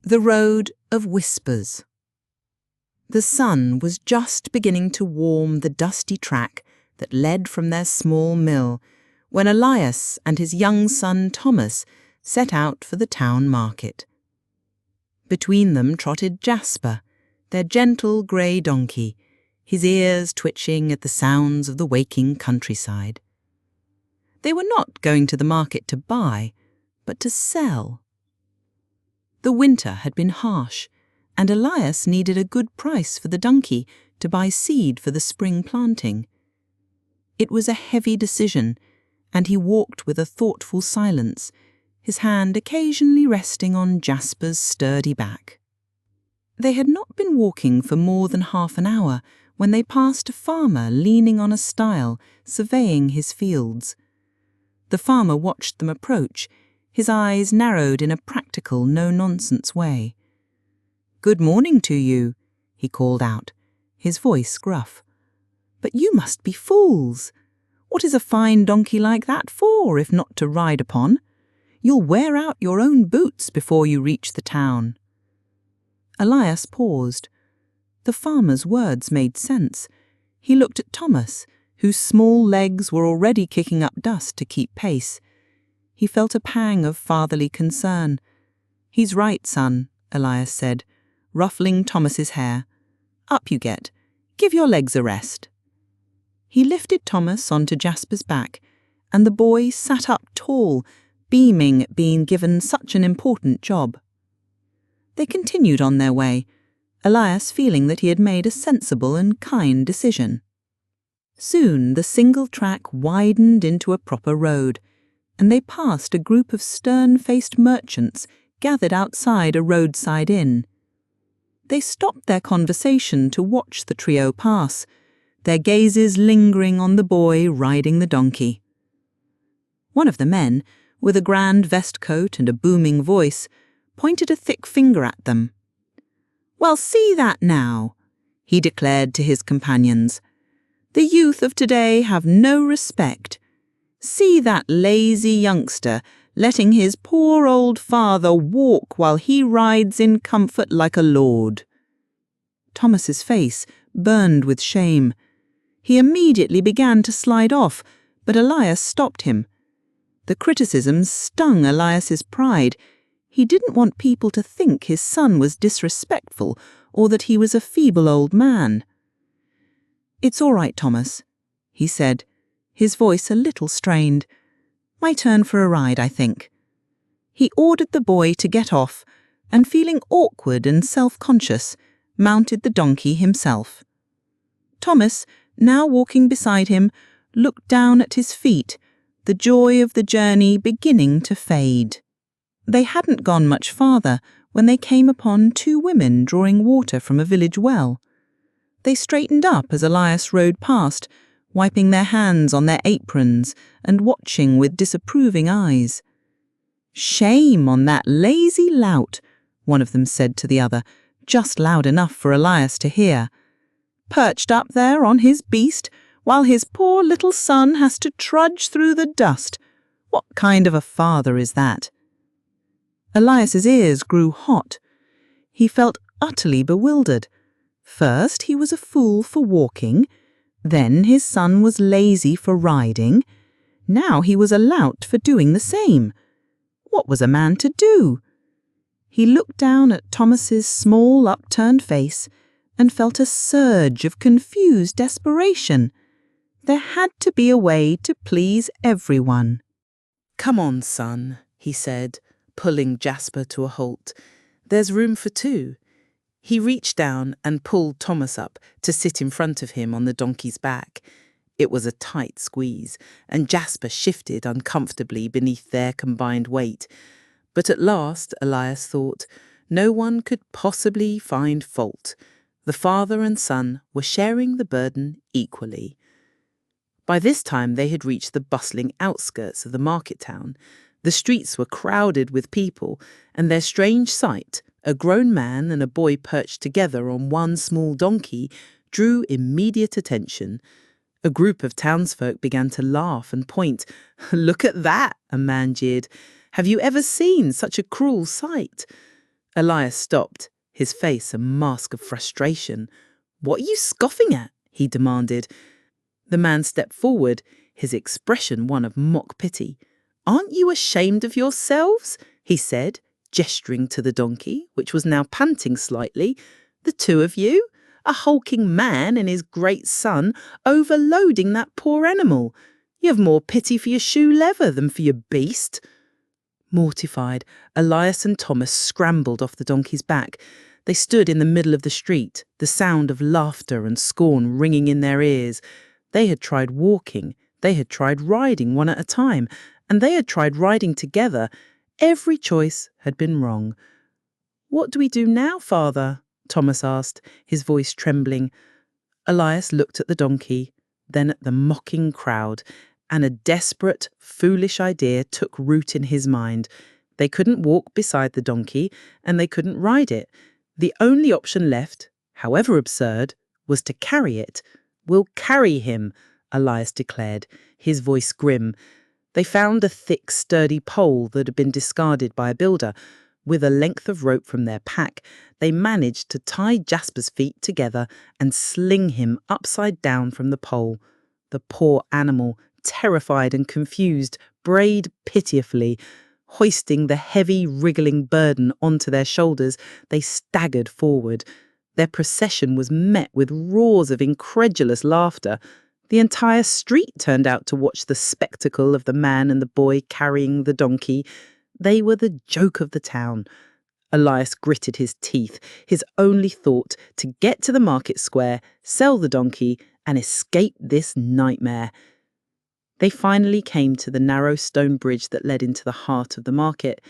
The Road of Whispers. The sun was just beginning to warm the dusty track that led from their small mill when Elias and his young son Thomas set out for the town market. Between them trotted Jasper, their gentle grey donkey, his ears twitching at the sounds of the waking countryside. They were not going to the market to buy, but to sell. The winter had been harsh, and Elias needed a good price for the donkey to buy seed for the spring planting. It was a heavy decision, and he walked with a thoughtful silence, his hand occasionally resting on Jasper's sturdy back. They had not been walking for more than half an hour when they passed a farmer leaning on a stile, surveying his fields. The farmer watched them approach, his eyes narrowed in a practical, no-nonsense way. "Good morning to you," he called out, his voice gruff. "But you must be fools. What is a fine donkey like that for, if not to ride upon? You'll wear out your own boots before you reach the town." Elias paused. The farmer's words made sense. He looked at Thomas, whose small legs were already kicking up dust to keep pace. He felt a pang of fatherly concern. "He's right, son," Elias said, ruffling Thomas's hair. "Up you get. Give your legs a rest." He lifted Thomas onto Jasper's back, and the boy sat up tall, beaming at being given such an important job. They continued on their way, Elias feeling that he had made a sensible and kind decision. Soon the single track widened into a proper road, and they passed a group of stern-faced merchants gathered outside a roadside inn. They stopped their conversation to watch the trio pass, their gazes lingering on the boy riding the donkey. One of the men, with a grand vest coat and a booming voice, pointed a thick finger at them. "Well, see that now," he declared to his companions. "The youth of today have no respect. See that lazy youngster letting his poor old father walk while he rides in comfort like a lord." Thomas's face burned with shame. He immediately began to slide off, but Elias stopped him. The criticism stung Elias's pride. He didn't want people to think his son was disrespectful or that he was a feeble old man. "It's all right, Thomas," he said, his voice a little strained. "My turn for a ride, I think." He ordered the boy to get off, and feeling awkward and self-conscious, mounted the donkey himself. Thomas, now walking beside him, looked down at his feet, the joy of the journey beginning to fade. They hadn't gone much farther when they came upon two women drawing water from a village well. They straightened up as Elias rode past, wiping their hands on their aprons and watching with disapproving eyes. "Shame on that lazy lout," one of them said to the other, just loud enough for Elias to hear. "Perched up there on his beast, while his poor little son has to trudge through the dust. What kind of a father is that?" Elias's ears grew hot. He felt utterly bewildered. First, he was a fool for walking. Then his son was lazy for riding. Now he was a lout for doing the same. What was a man to do? He looked down at Thomas's small upturned face and felt a surge of confused desperation. There had to be a way to please everyone. "Come on, son," he said, pulling Jasper to a halt. "There's room for two." He reached down and pulled Thomas up to sit in front of him on the donkey's back. It was a tight squeeze, and Jasper shifted uncomfortably beneath their combined weight. But at last, Elias thought, no one could possibly find fault. The father and son were sharing the burden equally. By this time they had reached the bustling outskirts of the market town. The streets were crowded with people, and their strange sight, a grown man and a boy perched together on one small donkey, drew immediate attention. A group of townsfolk began to laugh and point. "Look at that," a man jeered. "Have you ever seen such a cruel sight?" Elias stopped, his face a mask of frustration. "What are you scoffing at?" he demanded. The man stepped forward, his expression one of mock pity. "Aren't you ashamed of yourselves?" he said, gesturing to the donkey, which was now panting slightly. "The two of you? A hulking man and his great son overloading that poor animal. You have more pity for your shoe leather than for your beast." Mortified, Elias and Thomas scrambled off the donkey's back. They stood in the middle of the street, the sound of laughter and scorn ringing in their ears. They had tried walking, they had tried riding one at a time, and they had tried riding together. Every choice had been wrong. "What do we do now, Father?" Thomas asked, his voice trembling. Elias looked at the donkey, then at the mocking crowd, and a desperate, foolish idea took root in his mind. They couldn't walk beside the donkey, and they couldn't ride it. The only option left, however absurd, was to carry it. "We'll carry him," Elias declared, his voice grim. They found a thick, sturdy pole that had been discarded by a builder. With a length of rope from their pack, they managed to tie Jasper's feet together and sling him upside down from the pole. The poor animal, terrified and confused, brayed pitifully. Hoisting the heavy, wriggling burden onto their shoulders, they staggered forward. Their procession was met with roars of incredulous laughter. The entire street turned out to watch the spectacle of the man and the boy carrying the donkey. They were the joke of the town. Elias gritted his teeth, his only thought to get to the market square, sell the donkey, and escape this nightmare. They finally came to the narrow stone bridge that led into the heart of the market.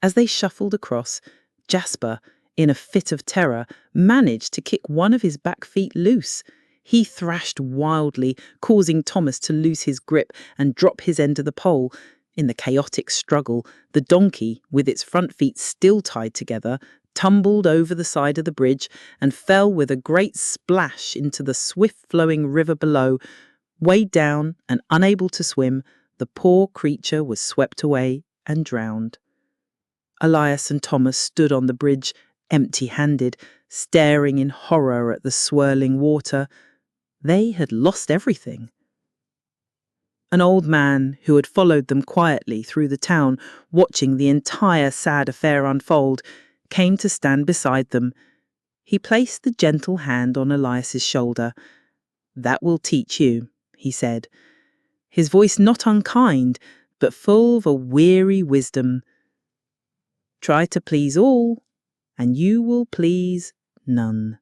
As they shuffled across, Jasper, in a fit of terror, managed to kick one of his back feet loose. He thrashed wildly, causing Thomas to lose his grip and drop his end of the pole. In the chaotic struggle, the donkey, with its front feet still tied together, tumbled over the side of the bridge and fell with a great splash into the swift-flowing river below. Weighed down and unable to swim, the poor creature was swept away and drowned. Elias and Thomas stood on the bridge, empty-handed, staring in horror at the swirling water. They had lost everything. An old man who had followed them quietly through the town, watching the entire sad affair unfold, came to stand beside them. He placed the gentle hand on Elias's shoulder. "That will teach you," he said, his voice not unkind, but full of a weary wisdom. "Try to please all, and you will please none."